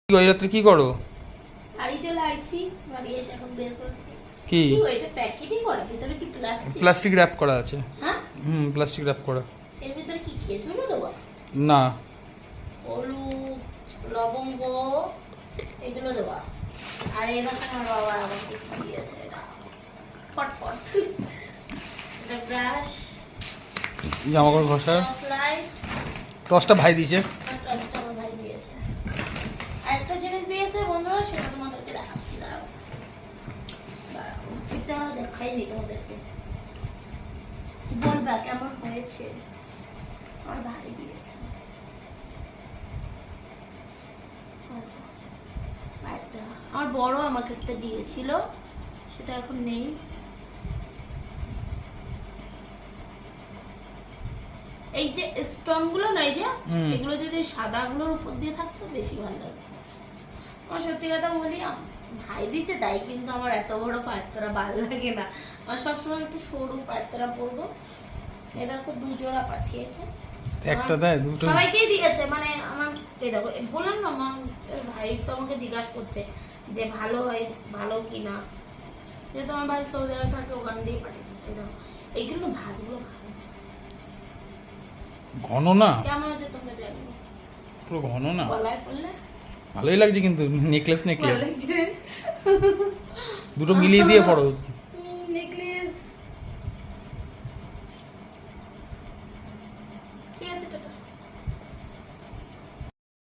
এই রাত্রে কি করো? বাড়ি চলে আইছি, বাড়ি এসে এখন বের করছি। কি এটা প্যাকেটিং করা, ভিতরে কি প্লাস্টিক? প্লাস্টিক র্যাপ করা আছে। হ্যাঁ, প্লাস্টিক র্যাপ করা। এর ভিতরে কি খেজুরও দেবো? না, হলুদ, লবঙ্গ এগুলো দেওয়া। আর এবার আমার বাবা আমাকে দিয়েছে এটা পটপট, এটা ব্রাশ, জামা কাপড় ঘষা, টসটা ভাই দিয়েছে। টসটা আমার ভাই দিয়েছে। আরেকটা জিনিস দিয়েছে বন্ধুরা, সেটা তোমাদেরকে দেখাচ্ছি। দাঁড়াও, এটা দেখাইনি তোমাদেরকে, বলবা কেমন হয়েছে। আমার ভাই দিয়েছে একটা, আমার বড় আমাকে একটা দিয়েছিল, সেটা এখন নেই। এই যে স্টোন গুলো নাই যে, এগুলো যদি সাদা গুলোর উপর দিয়ে থাকতো বেশি ভালো লাগতো। আমার সত্যি কথা বলি, ভাই দিচ্ছে তাই, কিন্তু আমার এত বড় পায়তরা ভালো লাগে না। আমার সবসময় একটু সরু পায়তরা পরবো। এরকম 2 জোড়া পাঠিয়েছে, একটা দেয় দুটো সবাইকেই দিয়েছে। মানে আমার এই দেখো, বললাম না মা, ভাই তো আমাকে জিজ্ঞাসা করছে যে ভালো হয়, ভালো কি না, যেহেতু আমার ভাই সৌদি আরবে থাকে, ওখান দিয়ে পাঠিয়েছে। এই দেখো, এইগুলো ভাজগুলো ভালো, ঘন না, কেমন আছে তোমরা জানি না, পুরো ঘন না, গলায় পড়লে ভালোই লাগছে কিন্তু নেকলেস ভালো লাগছে। দুটো মিলিয়ে দিয়ে পড়ো।